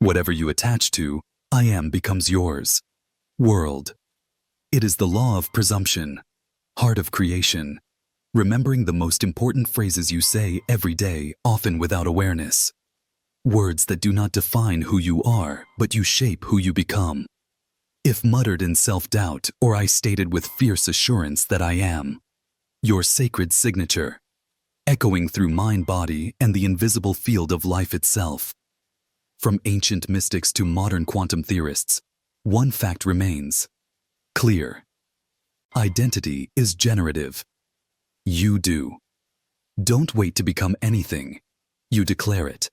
Whatever you attach to, I am becomes yours. World. It is the law of presumption, heart of creation, remembering the most important phrases you say every day, often without awareness. Words that do not define who you are, but you shape who you become. If muttered in self-doubt, or I stated with fierce assurance that I am. Your sacred signature, echoing through mind, body, and the invisible field of life itself. From ancient mystics to modern quantum theorists, one fact remains clear. Identity is generative. You do. Don't wait to become anything. You declare it.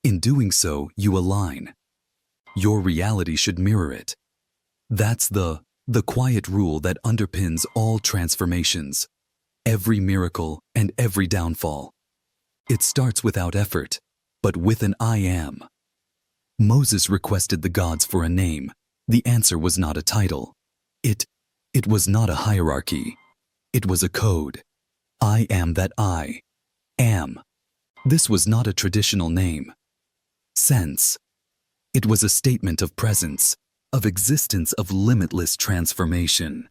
In doing so, you align. Your reality should mirror it. That's the quiet rule that underpins all transformations, every miracle and every downfall. It starts without effort, but with an I am. Moses requested the gods for a name. The answer was not a title. It was not a hierarchy. It was a code. I am that I am. This was not a traditional name. Sense. It was a statement of presence, of existence, of limitless transformation.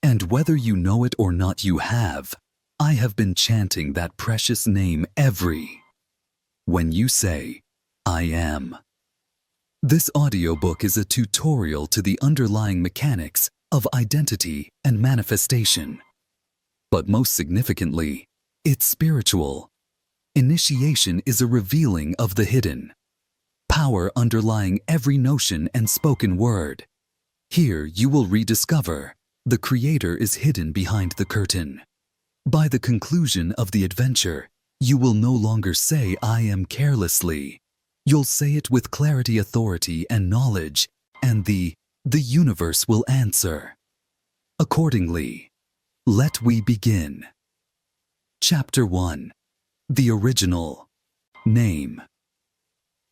And whether you know it or not, you have. I have been chanting that precious name when you say, I am. This audiobook is a tutorial to the underlying mechanics of identity and manifestation. But most significantly, it's spiritual. Initiation is a revealing of the hidden power underlying every notion and spoken word. Here you will rediscover the Creator is hidden behind the curtain. By the conclusion of the adventure, you will no longer say I am carelessly. You'll say it with clarity, authority, and knowledge, and the universe will answer. Accordingly, let we begin. Chapter 1. The Original Name.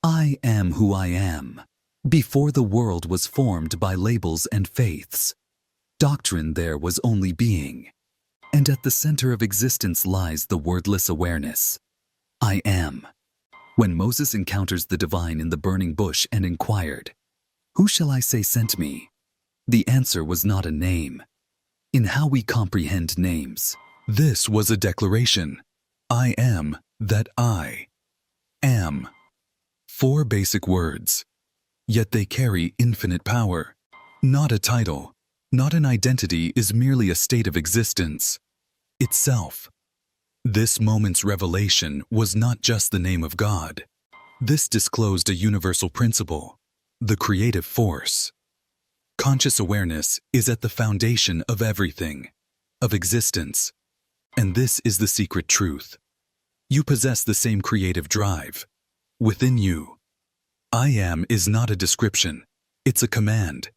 I am who I am. Before the world was formed by labels and faiths, doctrine there was only being. And at the center of existence lies the wordless awareness. I am. When Moses encounters the divine in the burning bush and inquired, "Who shall I say sent me?" the answer was not a name. In how we comprehend names, this was a declaration. I am that I am. 4 basic words, yet they carry infinite power. Not a title, not an identity, is merely a state of existence itself. This moment's revelation was not just the name of God. This disclosed a universal principle, the creative force. Conscious awareness is at the foundation of everything, of existence. And this is the secret truth. You possess the same creative drive within you. I am is not a description, it's a command.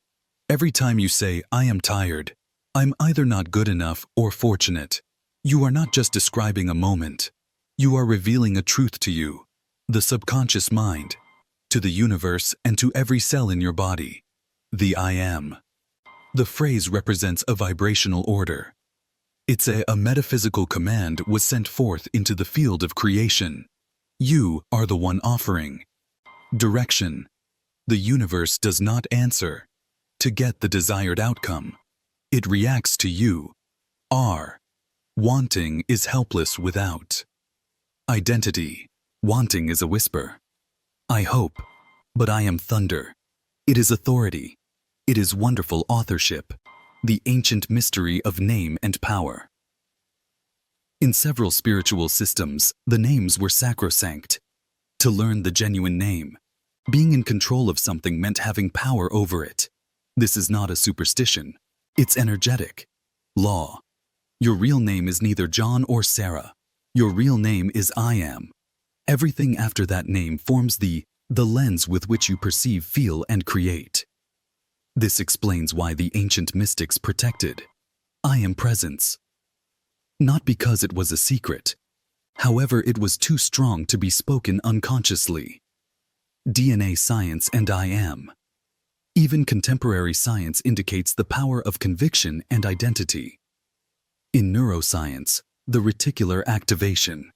Every time you say, I am tired, I'm either not good enough or fortunate, you are not just describing a moment. You are revealing a truth to you, the subconscious mind, to the universe, and to every cell in your body. The I am. The phrase represents a vibrational order. It's a metaphysical command was sent forth into the field of creation. You are the one offering direction. The universe does not answer to get the desired outcome. It reacts to you. Wanting is helpless without identity. Wanting is a whisper. I hope, but I am thunder. It is authority. It is wonderful authorship, the ancient mystery of name and power. In several spiritual systems, the names were sacrosanct. To learn the genuine name, being in control of something meant having power over it. This is not a superstition. It's energetic. Law. Your real name is neither John or Sarah. Your real name is I am. Everything after that name forms the lens with which you perceive, feel, and create. This explains why the ancient mystics protected I am presence. Not because it was a secret. However, it was too strong to be spoken unconsciously. DNA science and I am. Even contemporary science indicates the power of conviction and identity. In neuroscience, the reticular activation.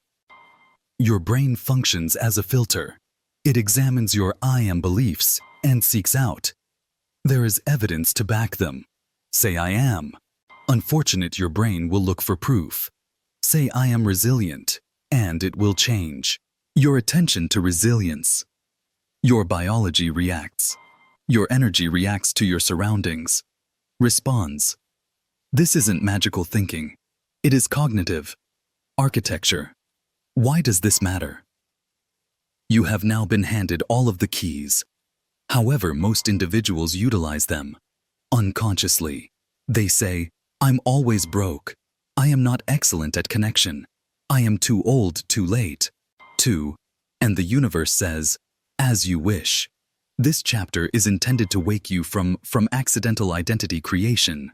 Your brain functions as a filter. It examines your I am beliefs and seeks out. There is evidence to back them. Say I am. Unfortunate, your brain will look for proof. Say I am resilient, and it will change. Your attention to resilience. Your biology reacts. Your energy reacts to your surroundings. Responds. This isn't magical thinking. It is cognitive. Architecture. Why does this matter? You have now been handed all of the keys. However, most individuals utilize them. Unconsciously. They say, I'm always broke. I am not excellent at connection. I am too old, too late. And the universe says, as you wish. This chapter is intended to wake you from accidental identity creation.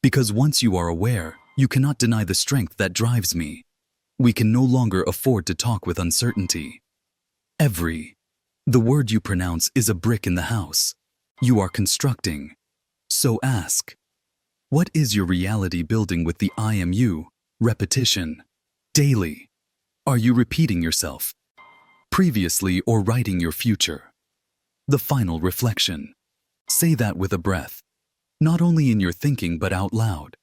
Because once you are aware, you cannot deny the strength that drives me. We can no longer afford to talk with uncertainty. The word you pronounce is a brick in the house. You are constructing. So ask, what is your reality building with the I am you? Repetition. Daily. Are you repeating yourself? Previously or writing your future? The final reflection. Say that with a breath. Not only in your thinking but out loud.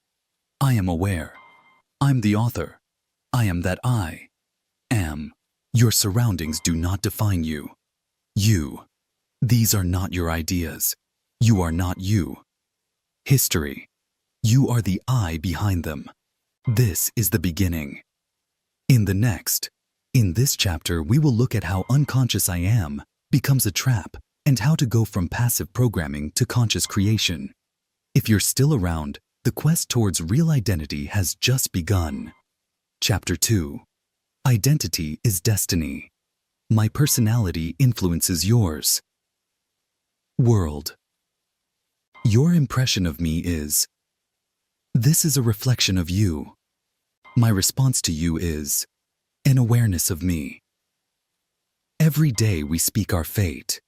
I am aware. I'm the author. I am that I am. Your surroundings do not define you. These are not your ideas. You are not you. History. You are the I behind them. This is the beginning. In this chapter, we will look at how unconscious I am becomes a trap and how to go from passive programming to conscious creation. If you're still around, the quest towards real identity has just begun. Chapter 2. Identity is destiny. My personality influences yours. World. Your impression of me is, this is a reflection of you. My response to you is, an awareness of me. Every day we speak our fate.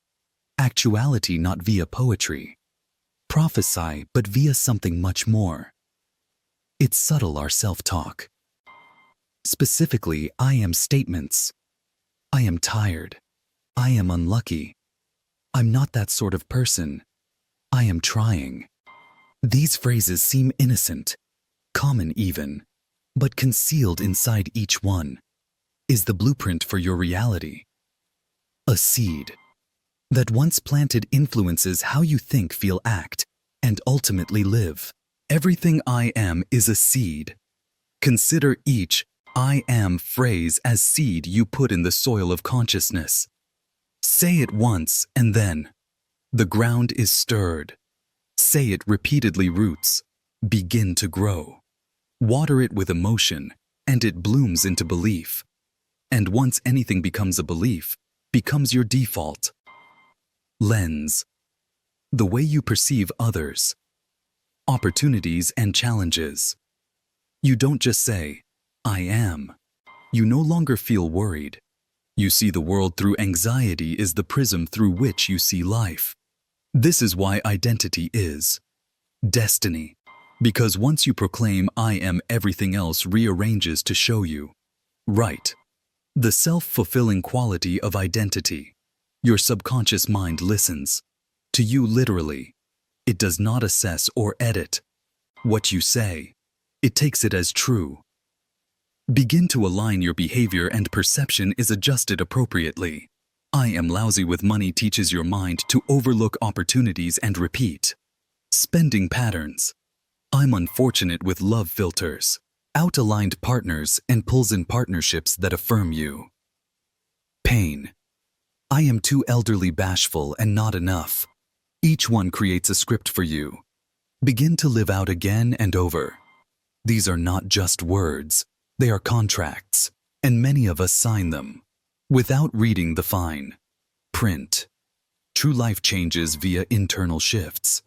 Actuality not via poetry. Prophesy but via something much more. It's subtle, our self-talk. Specifically, I am statements. I am tired. I am unlucky. I'm not that sort of person. I am trying. These phrases seem innocent, common even, but concealed inside each one is the blueprint for your reality. A seed that once planted influences how you think, feel, act, and ultimately live. Everything I am is a seed. Consider each I am phrase as seed you put in the soil of consciousness. Say it once and then. The ground is stirred. Say it repeatedly, roots begin to grow. Water it with emotion, and it blooms into belief. And once anything becomes a belief, becomes your default. Lens. The way you perceive others. Opportunities and challenges. You don't just say, I am. You no longer feel worried. You see the world through anxiety is the prism through which you see life. This is why identity is destiny. Because once you proclaim I am, everything else rearranges to show you. Right. The self-fulfilling quality of identity. Your subconscious mind listens to you literally. It does not assess or edit what you say. It takes it as true. Begin to align your behavior and perception is adjusted appropriately. I am lousy with money teaches your mind to overlook opportunities and repeat spending patterns. I'm unfortunate with love filters, out-aligned partners, and pulls in partnerships that affirm you. Pain. I am too elderly, bashful, and not enough. Each one creates a script for you. Begin to live out again and over. These are not just words. They are contracts, and many of us sign them without reading the fine print. True life changes via internal shifts.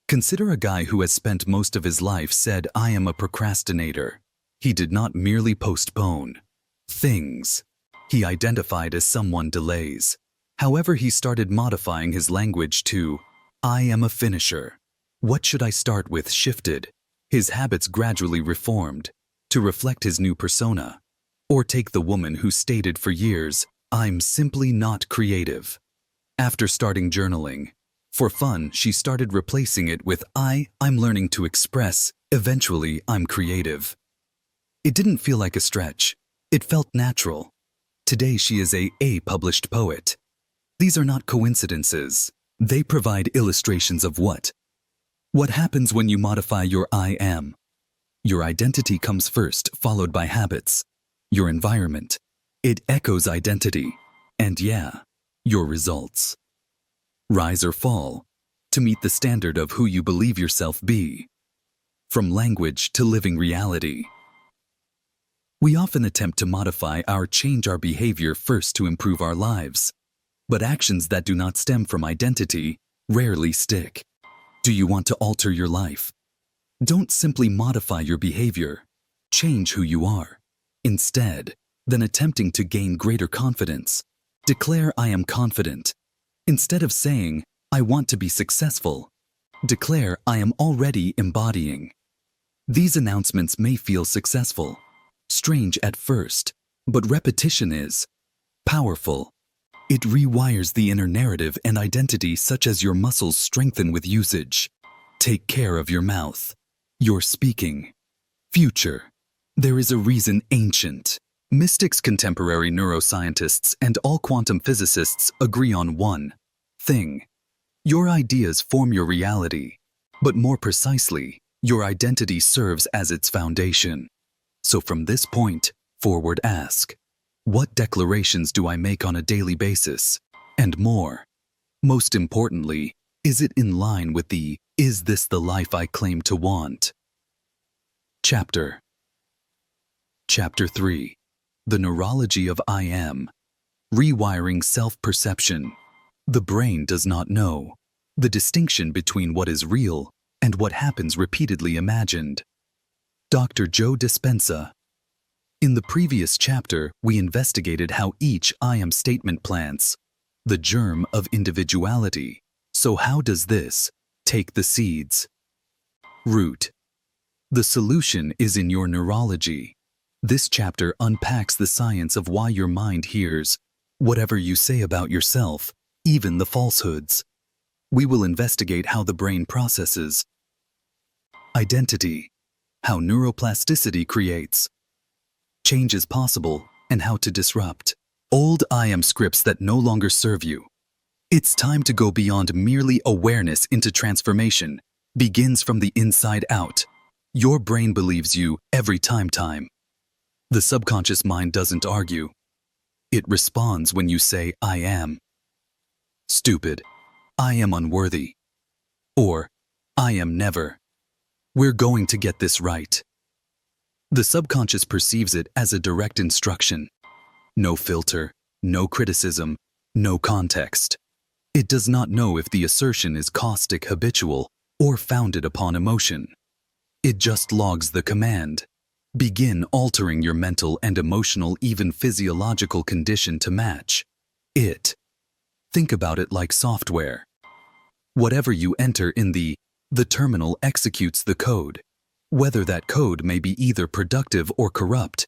Consider a guy who has spent most of his life said, I am a procrastinator. He did not merely postpone things. He identified as someone delays. However, he started modifying his language to, I am a finisher. What should I start with shifted. His habits gradually reformed to reflect his new persona. Or take the woman who stated for years, I'm simply not creative. After starting journaling, for fun, she started replacing it with I'm learning to express, eventually I'm creative. It didn't feel like a stretch. It felt natural. Today she is a published poet. These are not coincidences. They provide illustrations of what happens when you modify your I am. Your identity comes first, followed by habits. Your environment. It echoes identity. And yeah, your results. Rise or fall, to meet the standard of who you believe yourself be. From language to living reality. We often attempt to modify or change our behavior first to improve our lives. But actions that do not stem from identity rarely stick. Do you want to alter your life? Don't simply modify your behavior. Change who you are. Instead, then attempting to gain greater confidence, declare I am confident. Instead of saying, I want to be successful, declare I am already embodying. These announcements may feel successful, strange at first, but repetition is powerful. It rewires the inner narrative and identity such as your muscles strengthen with usage. Take care of your mouth. Your speaking. Future. There is a reason ancient. Mystics, contemporary neuroscientists, and all quantum physicists agree on one thing. Your ideas form your reality, but more precisely, your identity serves as its foundation. So from this point forward ask, what declarations do I make on a daily basis? And more. Most importantly, is it in line with is this the life I claim to want? Chapter 3. The Neurology of I Am. Rewiring Self-Perception. The brain does not know the distinction between what is real and what happens repeatedly imagined. Dr. Joe Dispenza. In the previous chapter, we investigated how each I am statement plants the germ of individuality. So how does this take the seeds? Root. The solution is in your neurology. This chapter unpacks the science of why your mind hears whatever you say about yourself, even the falsehoods. We will investigate how the brain processes identity, how neuroplasticity creates change is possible, and how to disrupt old I am scripts that no longer serve you. It's time to go beyond merely awareness into transformation. Begins from the inside out. Your brain believes you every time. The subconscious mind doesn't argue. It responds when you say, I am stupid, I am unworthy, or I am never. We're going to get this right. The subconscious perceives it as a direct instruction. No filter, no criticism, no context. It does not know if the assertion is caustic, habitual, or founded upon emotion. It just logs the command. Begin altering your mental and emotional, even physiological condition to match it. Think about it like software. Whatever you enter in the terminal executes the code, whether that code may be either productive or corrupt.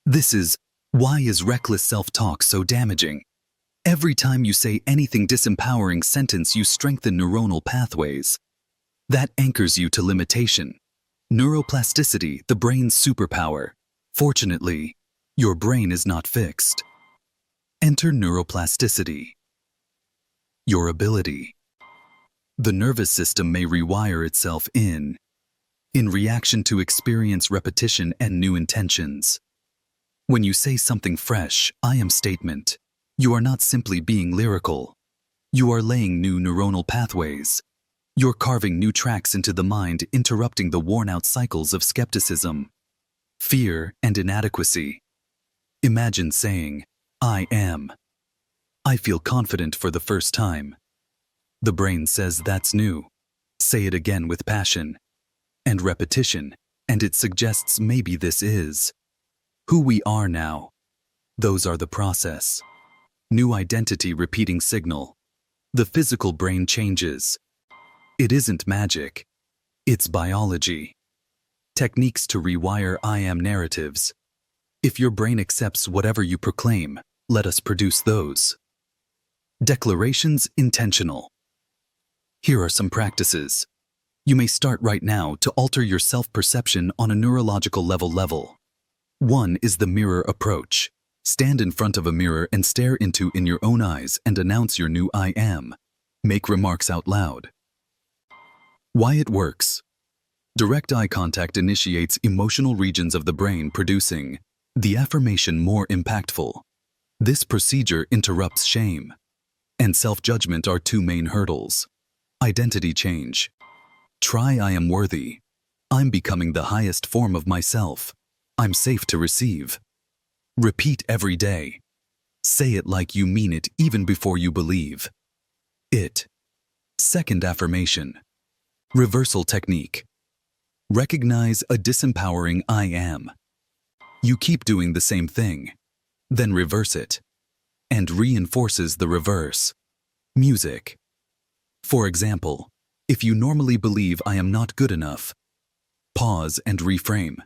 This is why is reckless self-talk so damaging. Every time you say anything disempowering sentence, you strengthen neuronal pathways. That anchors you to limitation. Neuroplasticity, the brain's superpower. Fortunately, your brain is not fixed. Enter neuroplasticity. Your ability. The nervous system may rewire itself in reaction to experience, repetition, and new intentions. When you say something fresh, I am statement, you are not simply being lyrical. You are laying new neuronal pathways. You're carving new tracks into the mind, interrupting the worn-out cycles of skepticism, fear, and inadequacy. Imagine saying, I am. I feel confident for the first time. The brain says that's new. Say it again with passion and repetition, and it suggests maybe this is who we are now. Those are the process. New identity repeating signal. The physical brain changes. It isn't magic. It's biology. Techniques to rewire I am narratives. If your brain accepts whatever you proclaim, Let us produce those. Declarations intentional. Here are some practices. You may start right now to alter your self-perception on a neurological level. 1 is the mirror approach. Stand in front of a mirror and stare into in your own eyes and announce your new I am. Make remarks out loud. Why it works. Direct eye contact initiates emotional regions of the brain, producing the affirmation more impactful. This procedure interrupts shame and self-judgment are 2 main hurdles. Identity change. Try I am worthy. I'm becoming the highest form of myself. I'm safe to receive. Repeat every day. Say it like you mean it even before you believe it. Second affirmation. Reversal technique. Recognize a disempowering I am. You keep doing the same thing, then reverse it, and reinforces the reverse. Music. For example, if you normally believe I am not good enough, pause and reframe.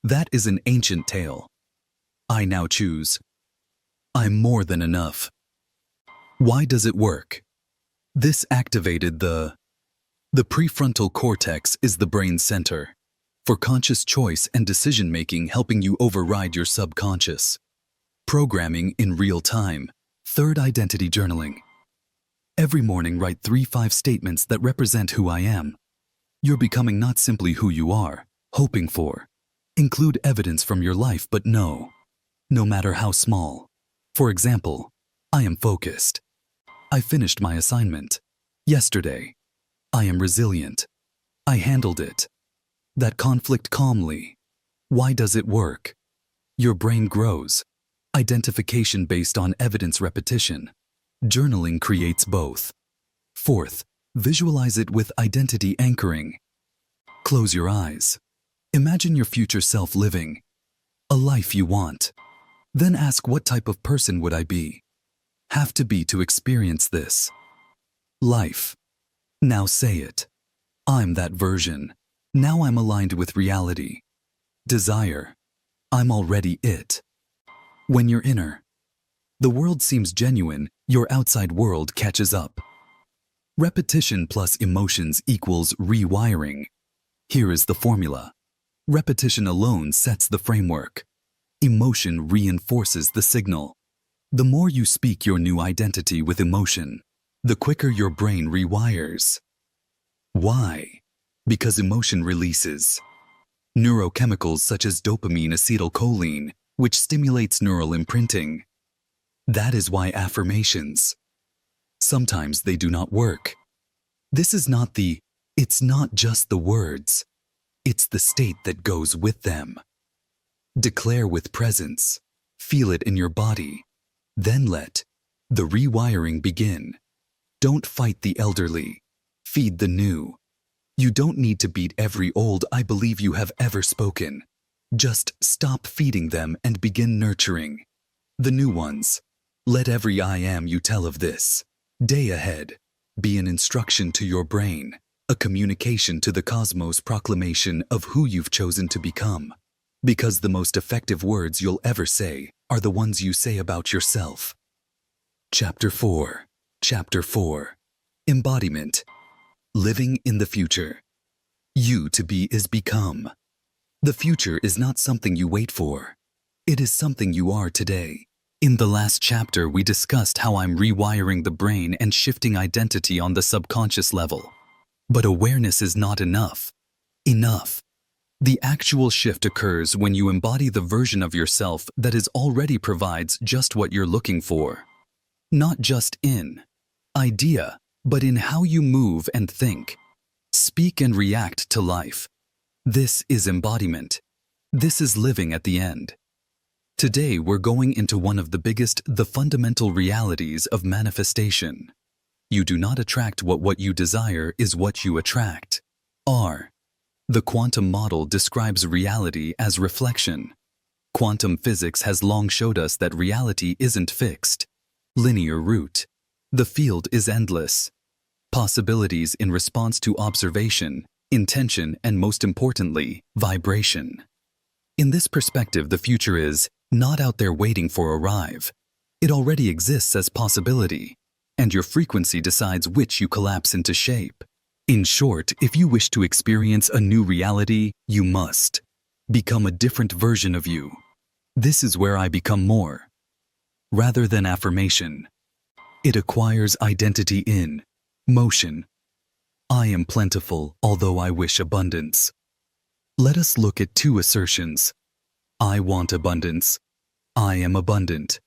That is an ancient tale. I now choose. I'm more than enough. Why does it work? This activated the prefrontal cortex is the brain center for conscious choice and decision-making, helping you override your subconscious. Programming in real time. Third, identity journaling. Every morning write 3-5 statements that represent who I am. You're becoming not simply who you are, hoping for. Include evidence from your life, but no matter how small. For example, I am focused. I finished my assignment yesterday. I am resilient. I handled it. That conflict calmly. Why does it work? Your brain grows. Identification based on evidence repetition. Journaling creates both. Fourth, visualize it with identity anchoring. Close your eyes. Imagine your future self living a life you want. Then ask, what type of person would I be? Have to be to experience this life. Now say it. I'm that version. Now I'm aligned with reality. Desire. I'm already it. When you're inner, the world seems genuine, your outside world catches up. Repetition plus emotions equals rewiring. Here is the formula. Repetition alone sets the framework. Emotion reinforces the signal. The more you speak your new identity with emotion, the quicker your brain rewires. Why? Because emotion releases neurochemicals such as dopamine, acetylcholine, which stimulates neural imprinting. That is why affirmations, sometimes they do not work. This is not it's not just the words, it's the state that goes with them. Declare with presence, feel it in your body, then let the rewiring begin. Don't fight the elderly, feed the new. You don't need to beat every old I believe you have ever spoken. Just stop feeding them and begin nurturing the new ones. Let every I am you tell of this day ahead be an instruction to your brain, a communication to the cosmos, proclamation of who you've chosen to become. Because the most effective words you'll ever say are the ones you say about yourself. Chapter 4. Embodiment. Living in the future. You to be is become. The future is not something you wait for. It is something you are today. In the last chapter, we discussed how I'm rewiring the brain and shifting identity on the subconscious level. But awareness is not enough. The actual shift occurs when you embody the version of yourself that is already provides just what you're looking for. Not just in idea, but in how you move and think, speak and react to life. This is embodiment. This is living at the end. Today we're going into one of the fundamental realities of manifestation. You do not attract what you desire is what you attract. The quantum model describes reality as reflection. Quantum physics has long showed us that reality isn't fixed. Linear route. The field is endless. Possibilities in response to observation, intention, and most importantly, vibration. In this perspective, the future is not out there waiting for arrive. It already exists as possibility, and your frequency decides which you collapse into shape. In short, if you wish to experience a new reality, you must become a different version of you. This is where I become more. Rather than affirmation, it acquires identity in motion. I am plentiful, although I wish abundance. Let us look at two assertions. I want abundance. I am abundant.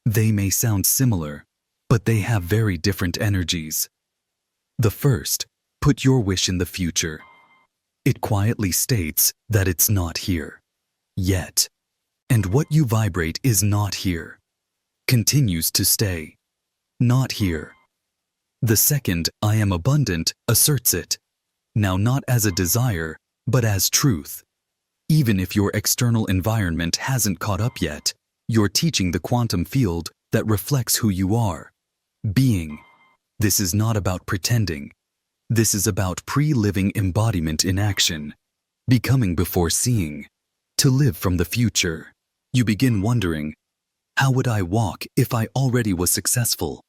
They may sound similar, but they have very different energies. The first, put your wish in the future. It quietly states that it's not here yet, and what you vibrate is not here, continues to stay not here. The second, I am abundant, asserts it, now not as a desire, but as truth. Even if your external environment hasn't caught up yet, you're teaching the quantum field that reflects who you are. Being. This is not about pretending. This is about pre-living embodiment in action. Becoming before seeing. To live from the future. You begin wondering, how would I walk if I already was successful?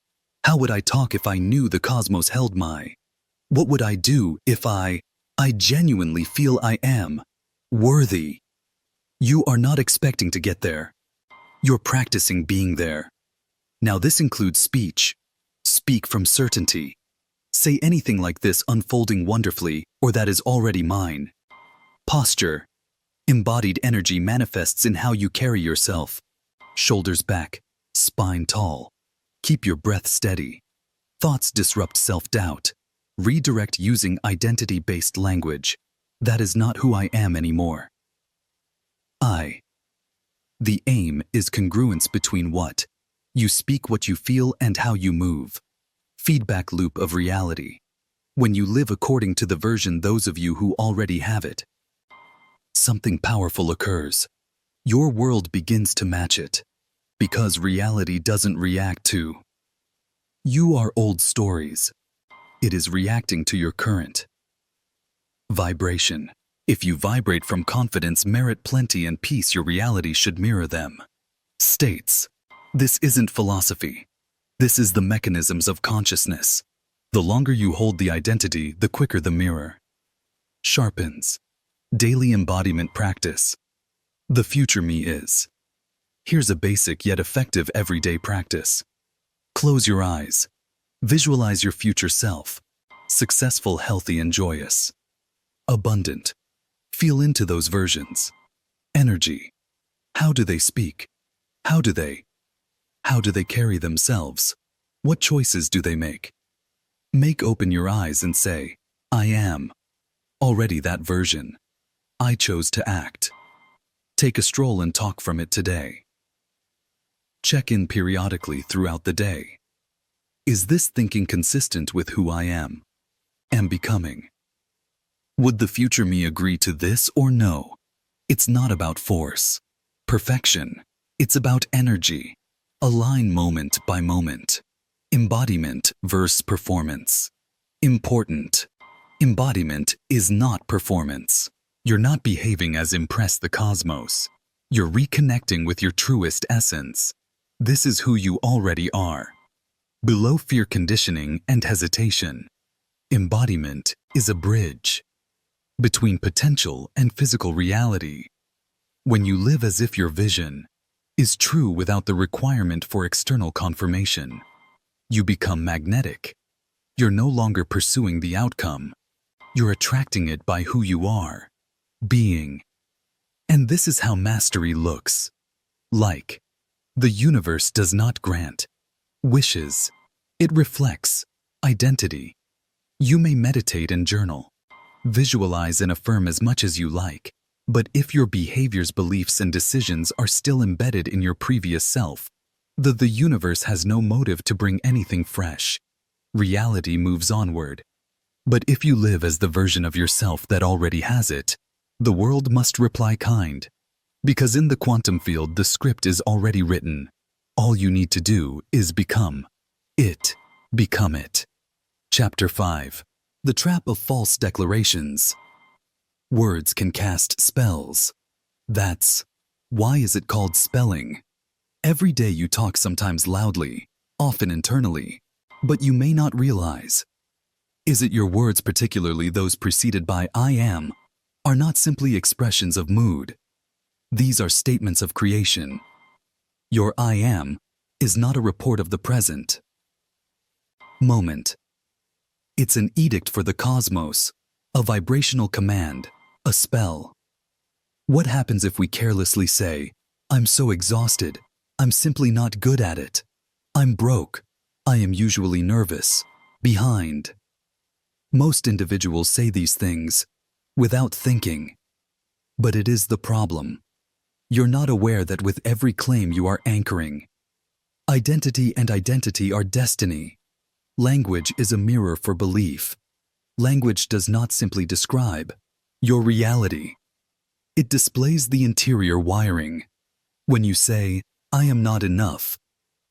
How would I talk if I knew the cosmos held my? What would I do if I genuinely feel I am worthy? You are not expecting to get there. You're practicing being there. Now this includes speech. Speak from certainty. Say anything like this unfolding wonderfully or that is already mine. Posture. Embodied energy manifests in how you carry yourself. Shoulders back, spine tall. Keep your breath steady. Thoughts disrupt self-doubt. Redirect using identity-based language. That is not who I am anymore. The aim is congruence between what you speak, what you feel, and how you move. Feedback loop of reality. When you live according to the version those of you who already have it, something powerful occurs. Your world begins to match it, because reality doesn't react to you are old stories. It is reacting to your current vibration. If you vibrate from confidence, merit, plenty, and peace, your reality should mirror them. States. This isn't philosophy. This is the mechanisms of consciousness. The longer you hold the identity, the quicker the mirror sharpens. Daily embodiment practice. The future me is. Here's a basic yet effective everyday practice. Close your eyes. Visualize your future self. Successful, healthy, and joyous. Abundant. Feel into those versions. Energy. How do they speak? How do they carry themselves? What choices do they make? Open your eyes and say, I am already that version. I chose to act. Take a stroll and talk from it today. Check in periodically throughout the day. Is this thinking consistent with who I am becoming? Would the future me agree to this or no? It's not about force, perfection. It's about energy. Align moment by moment. Embodiment versus performance. Important. Embodiment is not performance. You're not behaving as impress the cosmos. You're reconnecting with your truest essence. This is who you already are. Below fear, conditioning, and hesitation. Embodiment is a bridge between potential and physical reality. When you live as if your vision is true without the requirement for external confirmation, you become magnetic. You're no longer pursuing the outcome. You're attracting it by who you are, being. And this is how mastery looks like. The universe does not grant wishes. It reflects identity. You may meditate and journal. Visualize and affirm as much as you like, but if your behaviors, beliefs, and decisions are still embedded in your previous self, the universe has no motive to bring anything fresh. Reality moves onward. But if you live as the version of yourself that already has it, the world must reply kind. Because in the quantum field, the script is already written. All you need to do is become it. Become it. Chapter 5. The Trap of False Declarations. Words can cast spells. Why is it called spelling? Every day you talk, sometimes loudly, often internally, but you may not realize. Is it your words, particularly those preceded by I am, are not simply expressions of mood. These are statements of creation. Your I am is not a report of the present moment. It's an edict for the cosmos, a vibrational command, a spell. What happens if we carelessly say, I'm so exhausted, I'm simply not good at it. I'm broke. I am usually nervous, behind. Most individuals say these things without thinking. But it is the problem. You're not aware that with every claim you are anchoring. Identity and identity are destiny. Language is a mirror for belief. Language does not simply describe your reality. It displays the interior wiring. When you say, I am not enough,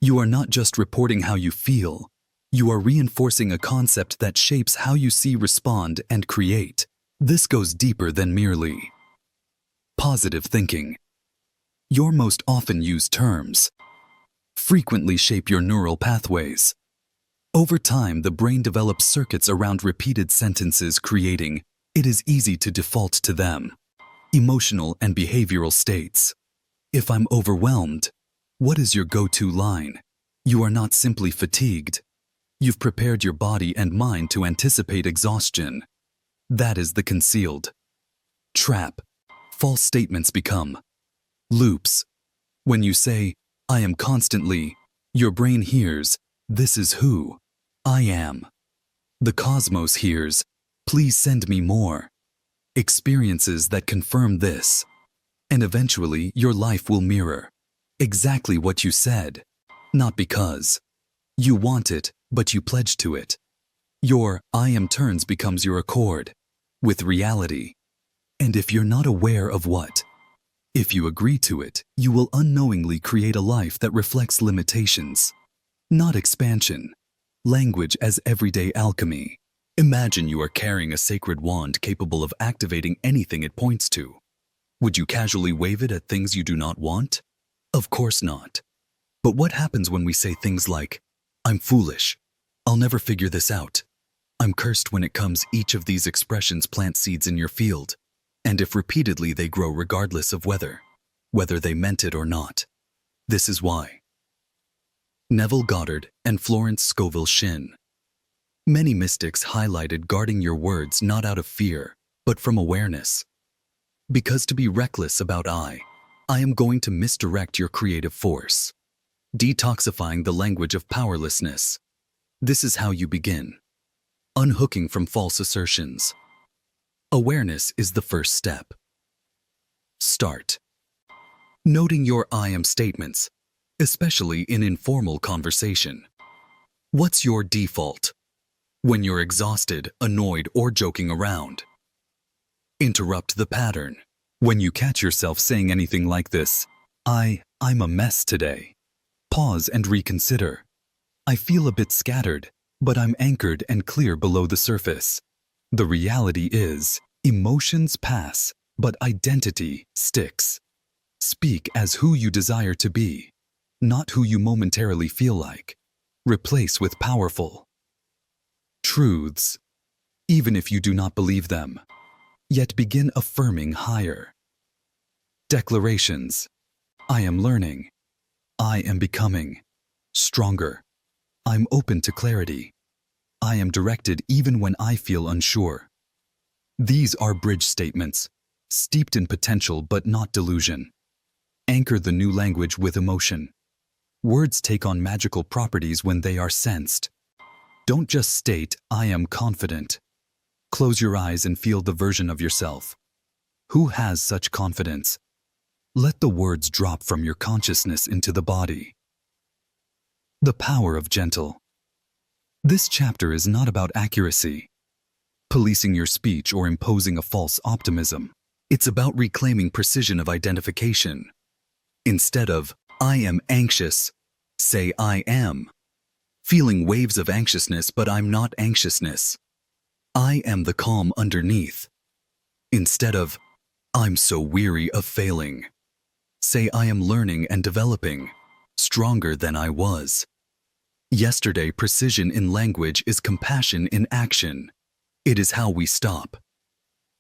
you are not just reporting how you feel. You are reinforcing a concept that shapes how you see, respond, and create. This goes deeper than merely positive thinking. Your most often used terms frequently shape your neural pathways. Over time, the brain develops circuits around repeated sentences, creating, it is easy to default to them. Emotional and behavioral states. If I'm overwhelmed, what is your go-to line? You are not simply fatigued. You've prepared your body and mind to anticipate exhaustion. That is the concealed trap. False statements become loops. When you say, I am constantly, your brain hears, this is who I am. The cosmos hears, please send me more experiences that confirm this. And eventually, your life will mirror exactly what you said. Not because you want it, but you pledge to it. Your I am turns becomes your accord with reality. And if you're not aware of what, if you agree to it, you will unknowingly create a life that reflects limitations, not expansion. Language as everyday alchemy. Imagine you are carrying a sacred wand capable of activating anything it points to. Would you casually wave it at things you do not want? Of course not. But what happens when we say things like, I'm foolish, I'll never figure this out, I'm cursed? When it comes, each of these expressions plant seeds in your field. And if repeatedly, they grow regardless of whether they meant it or not. This is why. Neville Goddard and Florence Scovel Shinn. Many mystics highlighted guarding your words not out of fear, but from awareness. Because to be reckless about I am going to misdirect your creative force. Detoxifying the language of powerlessness. This is how you begin. Unhooking from false assertions. Awareness is the first step. Start noting your I am statements, especially in informal conversation. What's your default when you're exhausted, annoyed, or joking around? Interrupt the pattern. When you catch yourself saying anything like this, I'm a mess today. Pause and reconsider. I feel a bit scattered, but I'm anchored and clear below the surface. The reality is, emotions pass, but identity sticks. Speak as who you desire to be, not who you momentarily feel like. Replace with powerful truths, even if you do not believe them. Yet begin affirming higher declarations. I am learning. I am becoming stronger. I'm open to clarity. I am directed even when I feel unsure. These are bridge statements, steeped in potential but not delusion. Anchor the new language with emotion. Words take on magical properties when they are sensed. Don't just state, I am confident. Close your eyes and feel the version of yourself. Who has such confidence? Let the words drop from your consciousness into the body. The power of gentle. This chapter is not about accuracy, policing your speech, or imposing a false optimism. It's about reclaiming precision of identification. Instead of, I am anxious, say I am. Feeling waves of anxiousness, but I'm not anxiousness. I am the calm underneath. Instead of, I'm so weary of failing, say I am learning and developing. stronger than I was. Yesterday, precision in language is compassion in action. It is how we stop,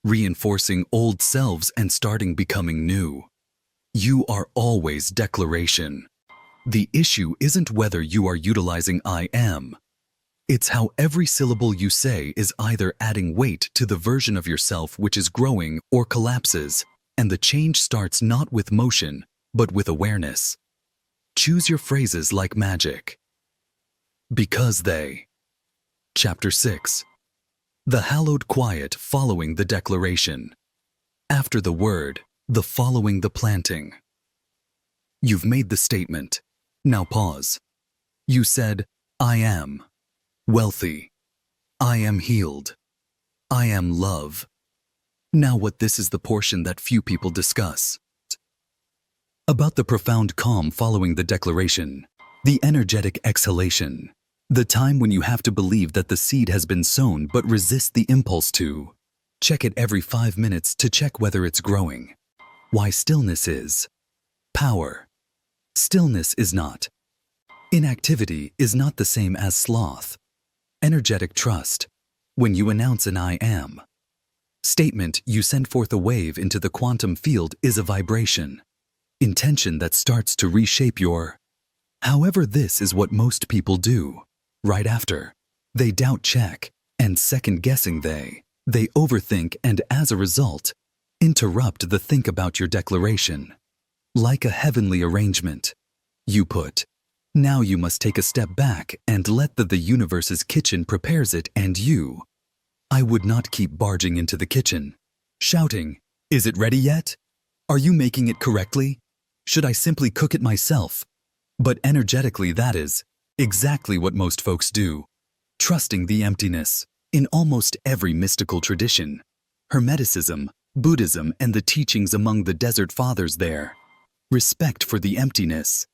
reinforcing old selves and starting becoming new. You are always declaration. The issue isn't whether you are utilizing I am. It's how every syllable you say is either adding weight to the version of yourself which is growing or collapses, and the change starts not with motion, but with awareness. Choose your phrases like magic. Because they. Chapter 6. The hallowed quiet following the declaration. After the word, the following the planting. You've made the statement. Now pause. You said, I am wealthy. I am healed. I am love. Now this is the portion that few people discuss. About the profound calm following the declaration, the energetic exhalation, the time when you have to believe that the seed has been sown but resist the impulse to. Check it every 5 minutes to check whether it's growing. Why stillness is power. Stillness is not. Inactivity is not the same as sloth. Energetic trust. When you announce an I am statement, you send forth a wave into the quantum field is a vibration. Intention that starts to reshape your. However, this is what most people do. Right after. They doubt check, and second guessing they overthink and as a result, interrupt the think about your declaration. Like a heavenly arrangement. You put. Now you must take a step back and let the universe's kitchen prepares it and you. I would not keep barging into the kitchen, shouting, is it ready yet? Are you making it correctly? Should I simply cook it myself? But energetically that is exactly what most folks do. Trusting the emptiness. In almost every mystical tradition, Hermeticism, Buddhism and the teachings among the Desert Fathers there. Respect for the emptiness.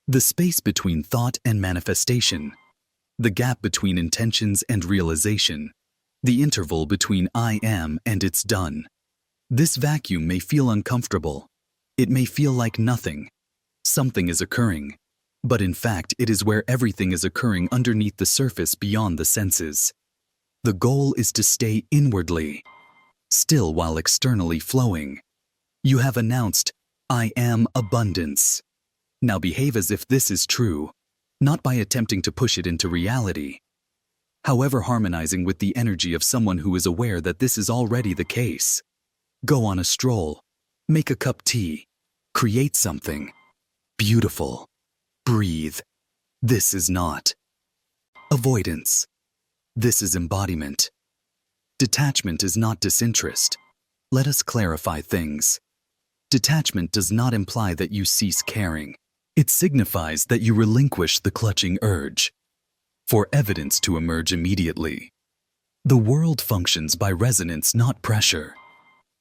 The space between thought and manifestation, the gap between intentions and realization, the interval between I am and it's done. This vacuum may feel uncomfortable. It may feel like nothing. Something is occurring. But in fact, it is where everything is occurring underneath the surface beyond the senses. The goal is to stay inwardly, still while externally flowing. You have announced, I am abundance. Now behave as if this is true, not by attempting to push it into reality. However, harmonizing with the energy of someone who is aware that this is already the case. Go on a stroll, make a cup tea, create something beautiful. Breathe. This is not avoidance. This is embodiment. Detachment is not disinterest. Let us clarify things. Detachment does not imply that you cease caring. It signifies that you relinquish the clutching urge for evidence to emerge immediately. The world functions by resonance, not pressure.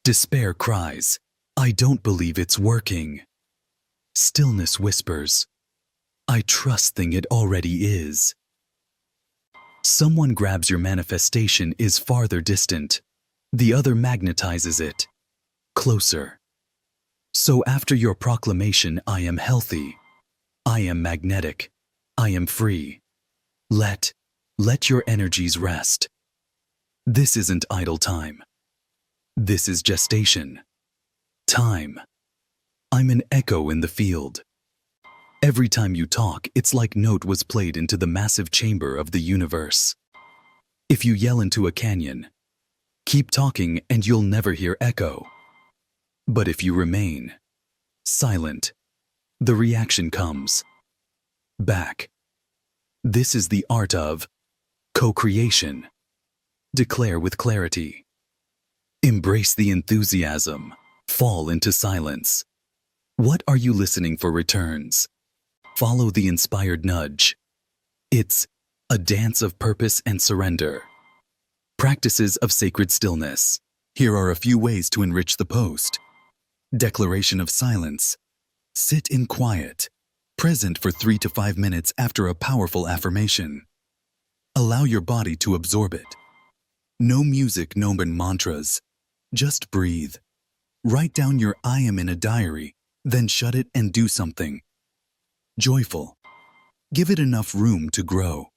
Despair cries, I don't believe it's working. Stillness whispers, I trust thing it already is. Someone grabs your manifestation is farther distant. The other magnetizes it closer. So after your proclamation, I am healthy, I am magnetic, I am free. Let your energies rest. This isn't idle time. This is gestation. Time. I'm an echo in the field. Every time you talk, it's like note was played into the massive chamber of the universe. If you yell into a canyon, keep talking and you'll never hear echo. But if you remain silent, the reaction comes back. This is the art of co-creation. Declare with clarity. Embrace the enthusiasm. Fall into silence. What are you listening for returns? Follow the inspired nudge. It's a dance of purpose and surrender. Practices of sacred stillness. Here are a few ways to enrich the post. Declaration of silence. Sit in quiet, present for 3 to 5 minutes after a powerful affirmation. Allow your body to absorb it. No music, no mantras. Just breathe. Write down your I am in a diary, then shut it and do something. joyful. Give it enough room to grow.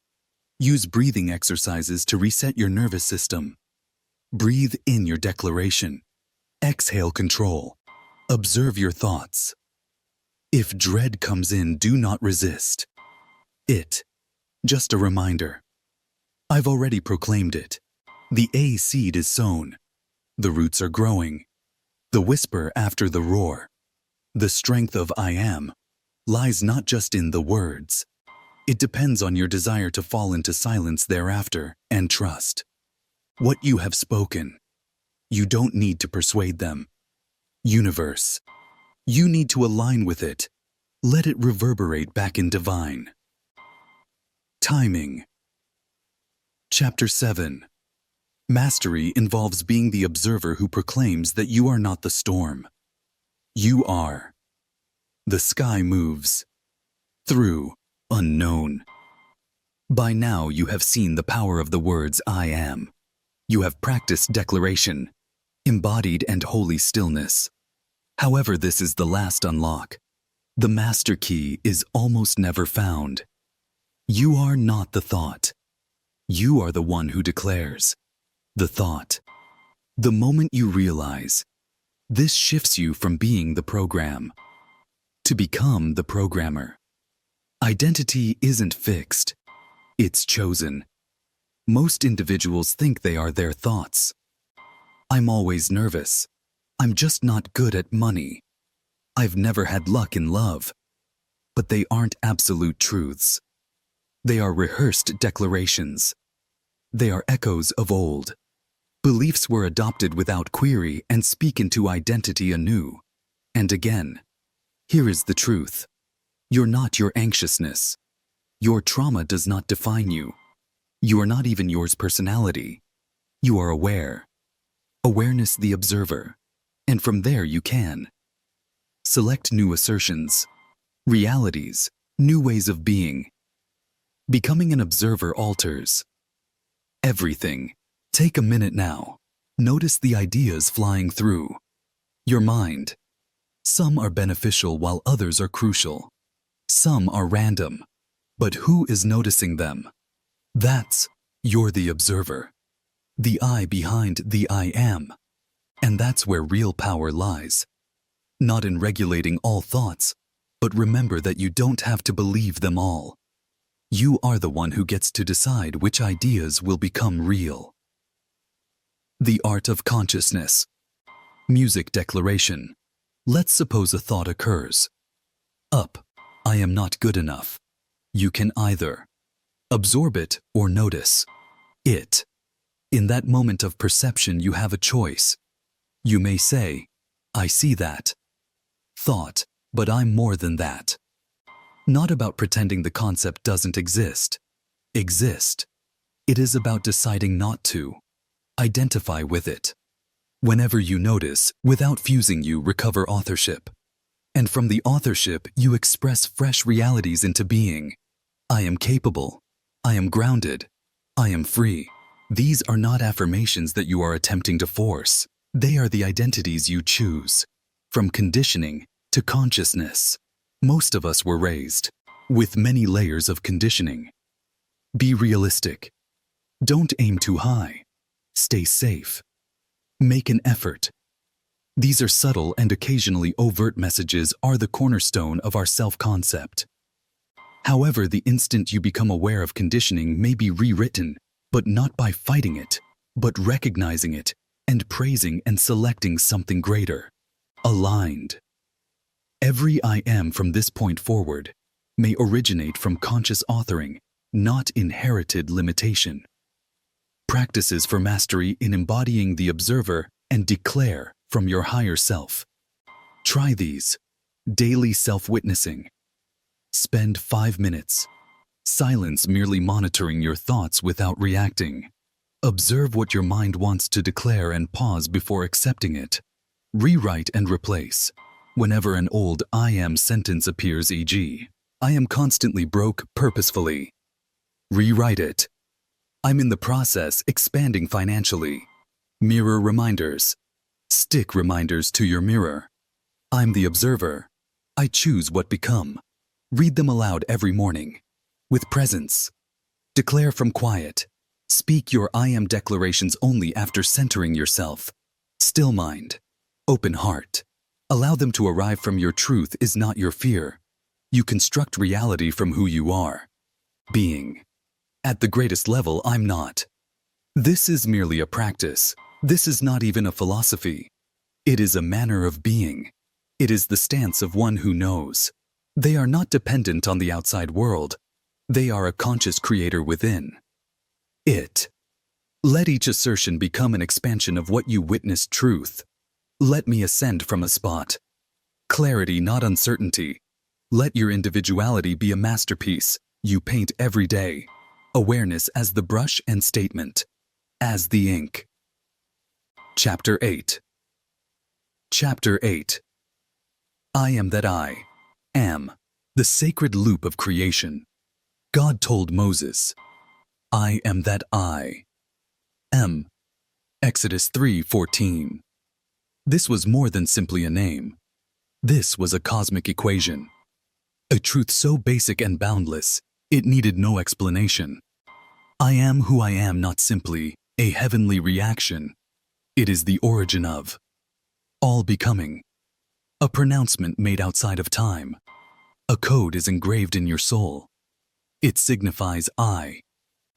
Use breathing exercises to reset your nervous system. Breathe in your declaration. Exhale control. Observe your thoughts. If dread comes in, do not resist it. Just a reminder. I've already proclaimed it. The A seed is sown. The roots are growing. The whisper after the roar. The strength of I am lies not just in the words. It depends on your desire to fall into silence thereafter and trust. What you have spoken, you don't need to persuade them. Universe, you need to align with it. Let it reverberate back in divine timing. Chapter 7. Mastery involves being the observer who proclaims that you are not the storm. You are. The sky moves through unknown. By now you have seen the power of the words I am. You have practiced declaration, embodied and holy stillness. However, this is the last unlock. The master key is almost never found. You are not the thought. You are the one who declares the thought. The moment you realize, this shifts you from being the program to become the programmer. Identity isn't fixed. It's chosen. Most individuals think they are their thoughts. I'm always nervous. I'm just not good at money. I've never had luck in love. But they aren't absolute truths. They are rehearsed declarations. They are echoes of old. Beliefs were adopted without query and speak into identity anew. And again, here is the truth. You're not your anxiousness. Your trauma does not define you. You are not even yours personality. You are aware. Awareness the observer. And from there you can select new assertions, realities, new ways of being. Becoming an observer alters everything. Take a minute now. Notice the ideas flying through your mind. Some are beneficial while others are crucial. Some are random. But who is noticing them? That's you're the observer. The I behind the I am. And that's where real power lies. Not in regulating all thoughts, but remember that you don't have to believe them all. You are the one who gets to decide which ideas will become real. The art of consciousness. Music declaration. Let's suppose a thought occurs. Up, I am not good enough. You can either absorb it or notice it. In that moment of perception, you have a choice. You may say, I see that thought, but I'm more than that. Not about pretending the concept doesn't exist. Exist. It is about deciding not to identify with it. Whenever you notice, without fusing, you recover authorship. And from the authorship, you express fresh realities into being. I am capable. I am grounded. I am free. These are not affirmations that you are attempting to force. They are the identities you choose. From conditioning to consciousness. Most of us were raised with many layers of conditioning. Be realistic. Don't aim too high. Stay safe. Make an effort. These are subtle and occasionally overt messages are the cornerstone of our self-concept. However, the instant you become aware of conditioning may be rewritten, but not by fighting it, but recognizing it and praising and selecting something greater. Aligned. Every I am from this point forward may originate from conscious authoring, not inherited limitation. Practices for mastery in embodying the observer and declare from your higher self. Try these. Daily self-witnessing. Spend 5 minutes. Silence, merely monitoring your thoughts without reacting. Observe what your mind wants to declare and pause before accepting it. Rewrite and replace. Whenever an old I am sentence appears, e.g., I am constantly broke purposefully. Rewrite it. I'm in the process expanding financially. Mirror reminders. Stick reminders to your mirror. I'm the observer. I choose what become. Read them aloud every morning, with presence. Declare from quiet. Speak your I am declarations only after centering yourself. Still mind. Open heart. Allow them to arrive from your truth is not your fear. You construct reality from who you are. Being. At the greatest level, I'm not. This is merely a practice. This is not even a philosophy. It is a manner of being. It is the stance of one who knows. They are not dependent on the outside world. They are a conscious creator within. It. Let each assertion become an expansion of what you witnessed truth. Let me ascend from a spot. Clarity, not uncertainty. Let your individuality be a masterpiece you paint every day. Awareness as the brush and statement as the ink. Chapter 8. Chapter 8. I am that I am, the sacred loop of creation. God told Moses, I am that I am. Exodus 3:14. This was more than simply a name. This was a cosmic equation. A truth so basic and boundless, it needed no explanation. I am who I am, not simply a heavenly reaction. It is the origin of all becoming. A pronouncement made outside of time. A code is engraved in your soul. It signifies I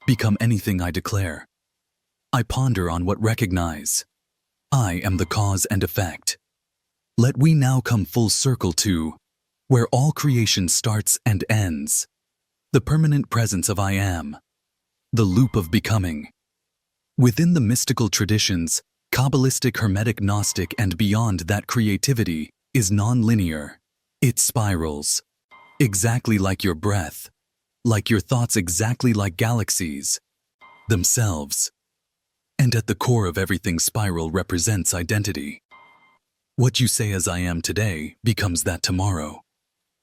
become anything I declare. I ponder on what recognize. I am the cause and effect. Let we now come full circle to where all creation starts and ends. The permanent presence of I am. The loop of becoming. Within the mystical traditions, Kabbalistic, Hermetic, Gnostic, and beyond, that creativity is non-linear. It spirals. Exactly like your breath. Like your thoughts, exactly like galaxies themselves. And at the core of everything, spiral represents identity. What you say as I am today becomes that tomorrow.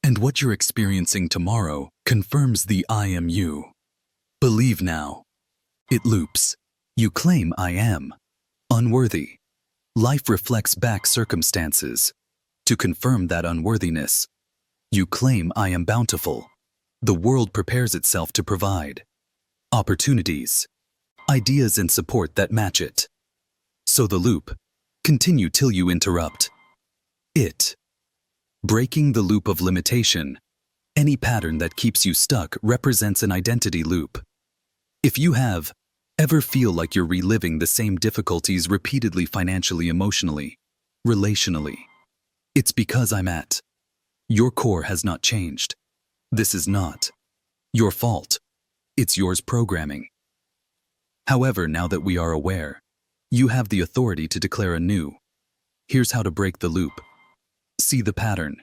And what you're experiencing tomorrow confirms the I am you. Believe now. It loops. You claim I am unworthy. Life reflects back circumstances to confirm that unworthiness. You claim I am bountiful. The world prepares itself to provide opportunities, ideas, and support that match it. So the loop, continue till you interrupt it. Breaking the loop of limitation. Any pattern that keeps you stuck represents an identity loop. If you have ever feel like you're reliving the same difficulties repeatedly, financially, emotionally, relationally, it's because I'm at. Your core has not changed. This is not your fault. It's yours programming. However, now that we are aware, you have the authority to declare anew. Here's how to break the loop. See the pattern.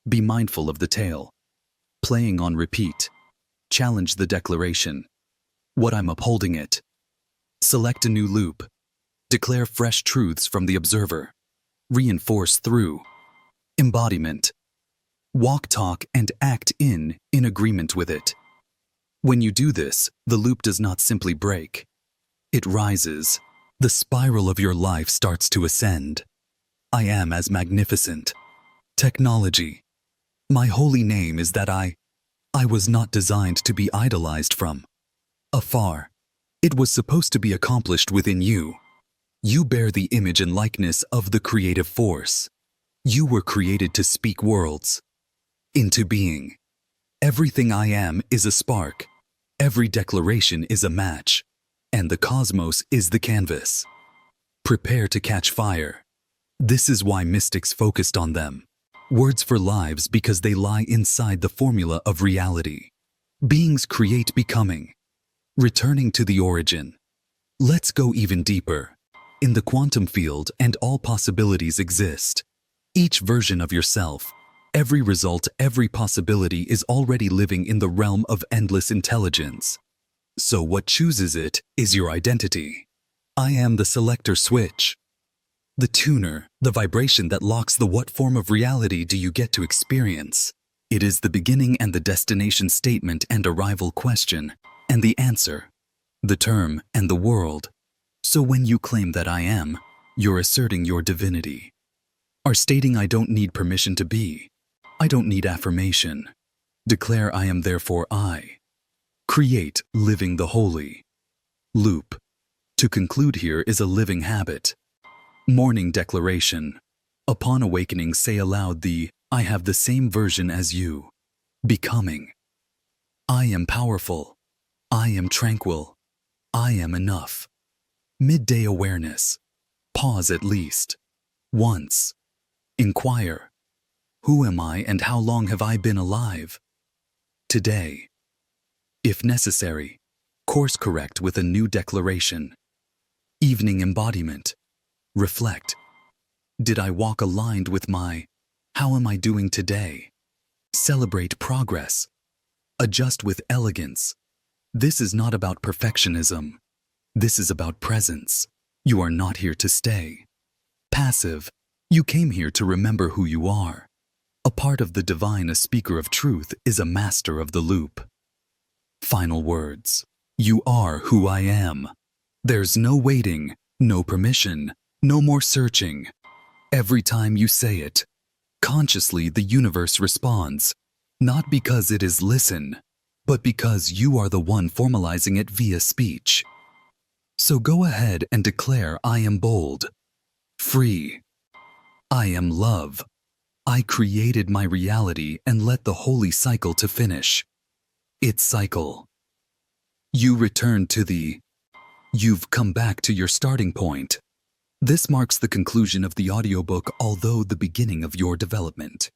Be mindful of the tail. Playing on repeat. Challenge the declaration. What I'm upholding it. Select a new loop. Declare fresh truths from the observer. Reinforce through embodiment. Walk, talk, and act in agreement with it. When you do this, the loop does not simply break. It rises. The spiral of your life starts to ascend. I am as magnificent. Technology. My holy name is that I was not designed to be idolized from afar. It was supposed to be accomplished within you. You bear the image and likeness of the creative force. You were created to speak worlds into being. Everything I am is a spark. Every declaration is a match. And the cosmos is the canvas. Prepare to catch fire. This is why mystics focused on them. Words for lives, because they lie inside the formula of reality. Beings create becoming. Returning to the origin. Let's go even deeper. In the quantum field, and all possibilities exist. Each version of yourself, every result, every possibility is already living in the realm of endless intelligence. So what chooses it is your identity. I am the selector switch. The tuner, the vibration that locks the what form of reality do you get to experience. It is the beginning and the destination statement and arrival question, and the answer, the term and the world. So when you claim that I am, you're asserting your divinity. Are stating I don't need permission to be. I don't need affirmation. Declare I am therefore I. Create living the holy. Loop. To conclude here is a living habit. Morning declaration. Upon awakening, say aloud the I have the same version as you. Becoming. I am powerful. I am tranquil. I am enough. Midday awareness. Pause at least. Once. Inquire. Who am I and how long have I been alive? Today. If necessary, course correct with a new declaration. Evening embodiment. Reflect. Did I walk aligned with my how am I doing today? Celebrate progress. Adjust with elegance. This is not about perfectionism. This is about presence. You are not here to stay. Passive. You came here to remember who you are. A part of the divine, a speaker of truth, is a master of the loop. Final words. You are who I am. There's no waiting, no permission, no more searching. Every time you say it, consciously the universe responds, not because it is listen, but because you are the one formalizing it via speech. So go ahead and declare I am bold, free. I am love. I created my reality and let the holy cycle to finish. Its cycle. You return to the You've come back to your starting point. This marks the conclusion of the audiobook, although the beginning of your development.